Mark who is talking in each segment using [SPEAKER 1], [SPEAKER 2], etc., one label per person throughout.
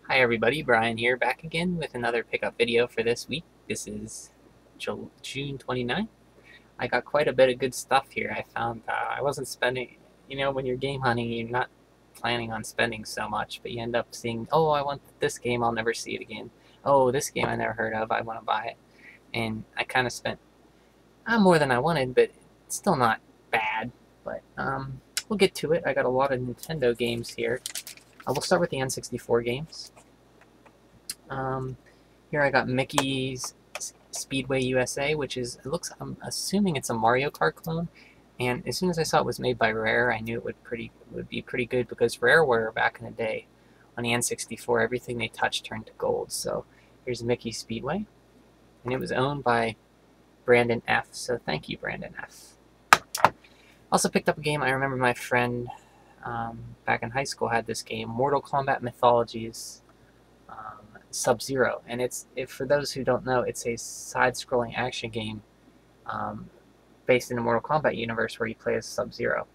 [SPEAKER 1] Hi everybody, Brian here, back again with another pickup video for this week. This is June 29th. I got quite a bit of good stuff here. I found I wasn't spending, when you're game hunting, you're not planning on spending so much, but you end up seeing, oh, I want this game, I'll never see it again. Oh, this game I never heard of, I want to buy it. And I kind of spent more than I wanted, but it's still not bad. But we'll get to it. I got a lot of Nintendo games here. I will start with the N64 games. Here I got Mickey's Speedway USA, which is, I'm assuming it's a Mario Kart clone. And as soon as I saw it was made by Rare, I knew it would be pretty good, because Rareware back in the day on the N64, everything they touched turned to gold. So here's Mickey's Speedway, and it was owned by Brandon F. So thank you, Brandon F. Also picked up a game. I remember my friend back in high school had this game, Mortal Kombat Mythologies Sub-Zero, and for those who don't know, it's a side-scrolling action game based in the Mortal Kombat universe where you play as Sub-Zero.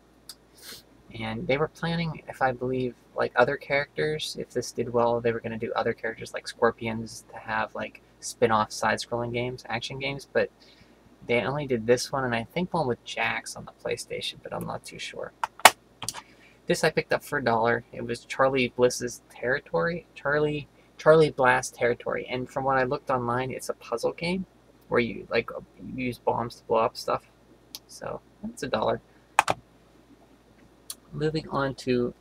[SPEAKER 1] And they were planning, if I believe, like other characters, if this did well, they were going to do other characters like Scorpions to have like spin-off side-scrolling games, action games, but they only did this one, and I think one with Jax on the PlayStation, but I'm not too sure. This I picked up for $1. It was Charlie Bliss's Territory, Charlie Blast Territory, and from what I looked online, it's a puzzle game where you use bombs to blow up stuff. So that's $1. Moving on to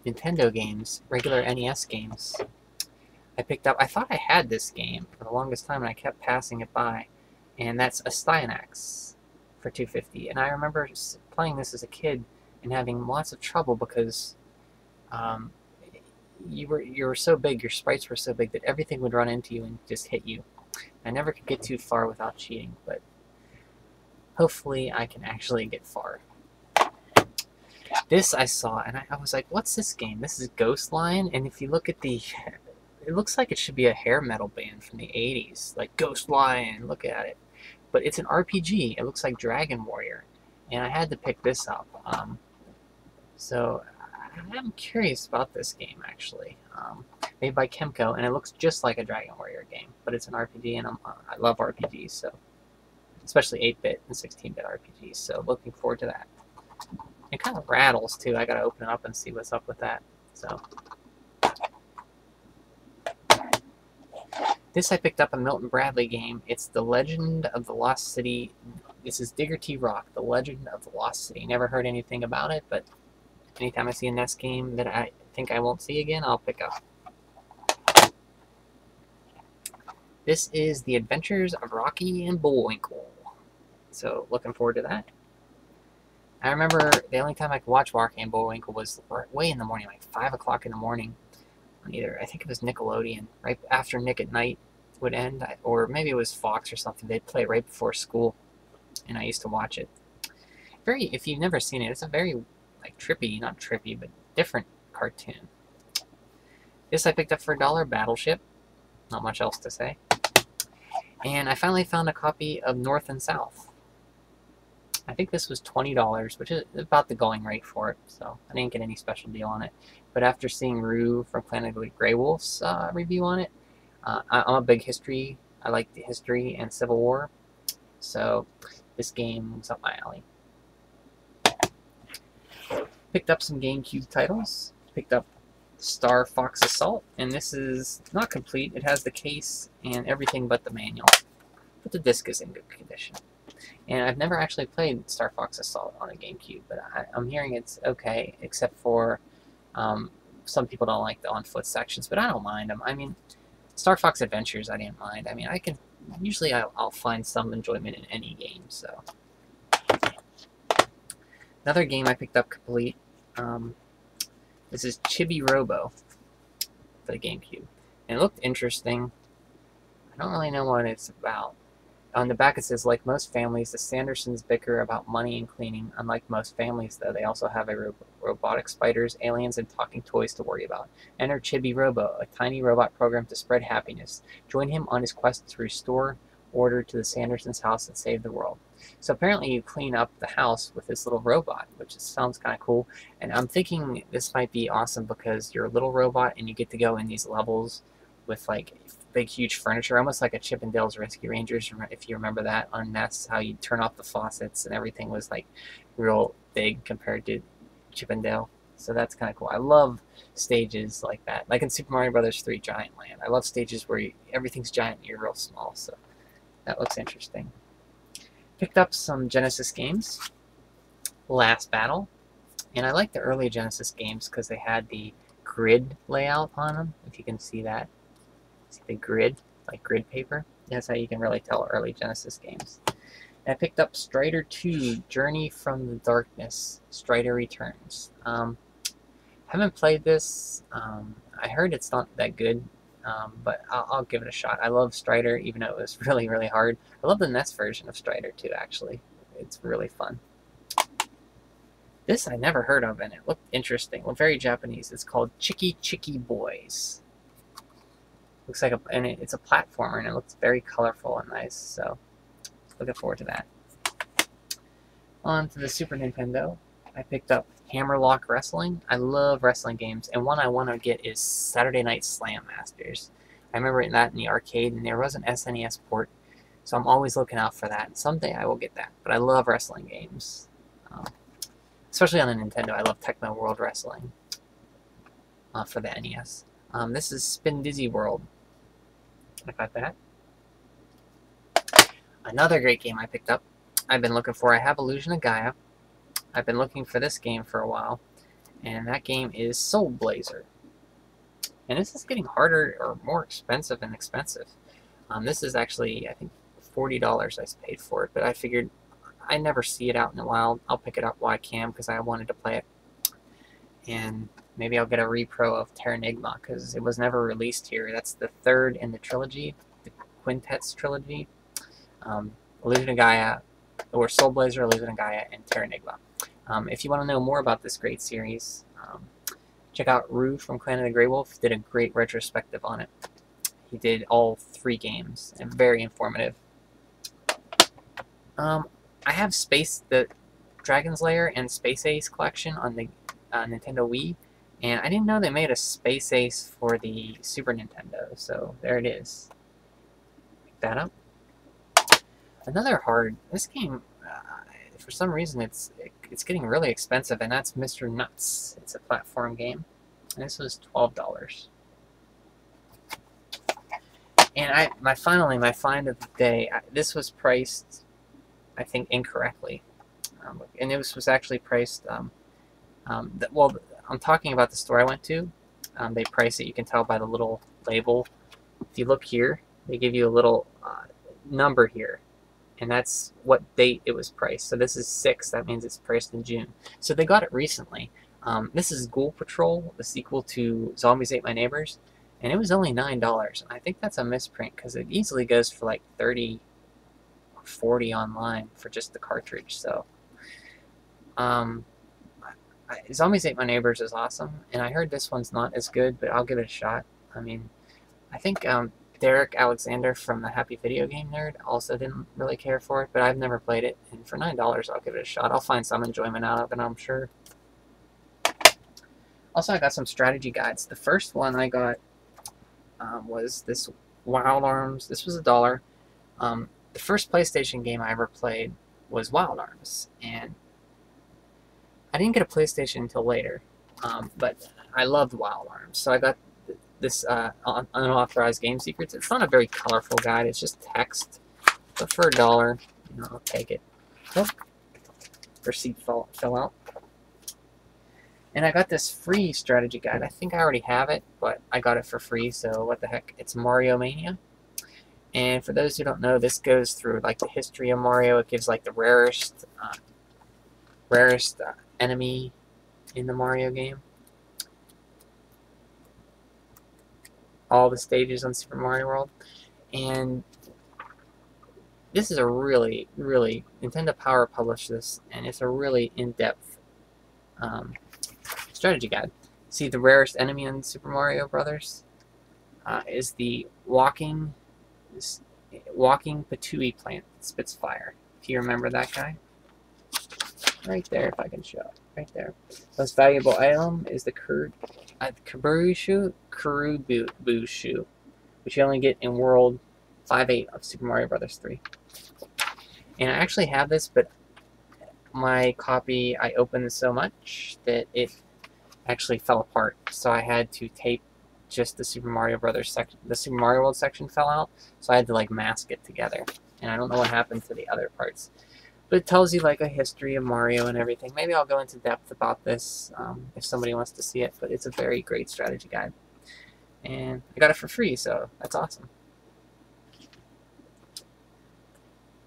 [SPEAKER 1] Nintendo games, regular NES games. I thought I had this game for the longest time, and I kept passing it by, and that's Astyanax for $2.50. And I remember playing this as a kid and having lots of trouble because you were so big, your sprites were so big that everything would run into you and just hit you. I never could get too far without cheating, but hopefully I can actually get far. This I saw, and I was like, what's this game? This is Ghost Lion, and if you look at it looks like it should be a hair metal band from the 80s, like Ghost Lion, look at it. But it's an RPG, it looks like Dragon Warrior, and I had to pick this up. So I'm curious about this game, actually. Made by Kemco, and it looks just like a Dragon Warrior game, but it's an RPG, and I love RPGs, so especially 8-bit and 16-bit RPGs, so looking forward to that. It kind of rattles, too. I gotta open it up and see what's up with that. So this I picked up a Milton Bradley game. It's The Legend of the Lost City. This is Digger T. Rock, The Legend of the Lost City. Never heard anything about it, but anytime I see a NES game that I think I won't see again, I'll pick up. This is The Adventures of Rocky and Bullwinkle. So looking forward to that. I remember the only time I could watch Rocky and Bullwinkle was way in the morning, like 5 o'clock in the morning. On either, I think it was Nickelodeon, right after Nick at Night would end, or maybe it was Fox or something. They'd play it right before school, and I used to watch it. If you've never seen it, it's a very trippy, not trippy, but different cartoon. This I picked up for $1, Battleship. Not much else to say. And I finally found a copy of North and South. I think this was $20, which is about the going rate for it, so I didn't get any special deal on it. But after seeing Rue from Planet of the Grey Wolves review on it, I'm a big history. I like the history and Civil War, so this game was up my alley. Picked up some GameCube titles. Picked up Star Fox Assault, and this is not complete. It has the case and everything but the manual, but the disc is in good condition. And I've never actually played Star Fox Assault on a GameCube, but I'm hearing it's okay, except for some people don't like the on-foot sections, but I don't mind them. I mean, Star Fox Adventures, I didn't mind. I mean, usually I'll find some enjoyment in any game, so. Another game I picked up complete. This is Chibi Robo for the GameCube. And it looked interesting. I don't really know what it's about. On the back it says, like most families, the Sandersons bicker about money and cleaning. Unlike most families, though, they also have robotic spiders, aliens, and talking toys to worry about. Enter Chibi Robo, a tiny robot program to spread happiness. Join him on his quest to restore order to the Sandersons' house and save the world. So apparently you clean up the house with this little robot, which sounds kind of cool. And I'm thinking this might be awesome because you're a little robot and you get to go in these levels with like big, huge furniture, almost like a Chip and Dale's Rescue Rangers, if you remember that on NES, how you turn off the faucets and everything was like real big compared to Chip and Dale. So that's kind of cool. I love stages like that, like in Super Mario Brothers 3 Giant Land. I love stages where everything's giant and you're real small, so that looks interesting. Picked up some Genesis games. Last Battle. And I like the early Genesis games because they had the grid layout on them, if you can see that. See the grid, like grid paper? That's how you can really tell early Genesis games. And I picked up Strider 2, Journey from the Darkness, Strider Returns. Haven't played this. I heard it's not that good, but I'll give it a shot. I love Strider, even though it was really, really hard. I love the NES version of Strider too, actually. It's really fun. This I never heard of, and it looked interesting. Well, very Japanese. It's called Chicky Chicky Boys. Looks like it's a platformer, and it looks very colorful and nice. So, looking forward to that. On to the Super Nintendo. I picked up Hammerlock Wrestling. I love wrestling games, and one I want to get is Saturday Night Slam Masters. I remember that in the arcade, and there was an SNES port, so I'm always looking out for that. Someday I will get that, but I love wrestling games. Especially on the Nintendo, I love Tecmo World Wrestling for the NES. This is Spin Dizzy World. I got that. Another great game I picked up. I've been looking for. I have Illusion of Gaia. I've been looking for this game for a while, and that game is Soul Blazer. And this is getting harder or more expensive and expensive. This is actually, I think, $40 I paid for it, but I figured I never see it out in a while. I'll pick it up while I can because I wanted to play it. And maybe I'll get a repro of Terranigma because it was never released here. That's the third in the trilogy, the Quintet's trilogy. Illusion of Gaia, or Soul Blazer, Illusion of Gaia, and Terranigma. If you want to know more about this great series, check out Rue from Clan of the Grey Wolf. Did a great retrospective on it. He did all 3 games, and very informative. I have the Dragon's Lair and Space Ace collection on the Nintendo Wii, and I didn't know they made a Space Ace for the Super Nintendo, so there it is. Pick that up. Another this game, for some reason, it's getting really expensive, and that's Mr. Nuts. It's a platform game, and this was $12. And my find of the day, this was priced, I think, incorrectly, and it was actually priced. Well, I'm talking about the store I went to. They price it. You can tell by the little label. If you look here, they give you a little number here, and that's what date it was priced. So this is 6. That means it's priced in June. So they got it recently. This is Ghoul Patrol, the sequel to Zombies Ate My Neighbors, and it was only $9. And I think that's a misprint because it easily goes for like 30 or 40 online for just the cartridge. So, Zombies Ate My Neighbors is awesome, and I heard this one's not as good, but I'll give it a shot. I mean, I think Derek Alexander from the Happy Video Game Nerd also didn't really care for it, but I've never played it, and for $9 I'll give it a shot. I'll find some enjoyment out of it, I'm sure. Also, I got some strategy guides. The first one I got was this Wild Arms. This was $1. The first PlayStation game I ever played was Wild Arms, and I didn't get a PlayStation until later, but I loved Wild Arms, so I got this Unauthorized Game Secrets. It's not a very colorful guide, it's just text, but for $1, I'll take it. Oh, receipt fell out. And I got this free strategy guide. I think I already have it, but I got it for free, so what the heck. It's Mario Mania. And for those who don't know, this goes through like the history of Mario. It gives like the rarest enemy in the Mario game. All the stages on Super Mario World. And this is a really, really, Nintendo Power published this, and it's a really in-depth strategy guide. See, the rarest enemy in Super Mario Brothers is the walking Patui plant that spits fire. if you remember that guy. Right there, if I can show. Right there. Most valuable item is the Kurubu shoe, which you only get in World 5-8 of Super Mario Bros. 3. And I actually have this, but my copy, I opened so much that it actually fell apart. So I had to tape just the Super Mario Brothers section. The Super Mario World section fell out, so I had to like mask it together. And I don't know what happened to the other parts. But it tells you like a history of Mario and everything. Maybe I'll go into depth about this if somebody wants to see it. But it's a very great strategy guide. And I got it for free, so that's awesome.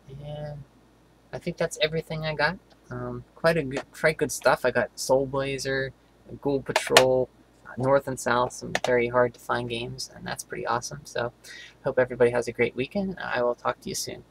[SPEAKER 1] And I think that's everything I got. Quite good stuff. I got Soul Blazer, Ghoul Patrol, North and South, some very hard to find games, and that's pretty awesome. So hope everybody has a great weekend. I will talk to you soon.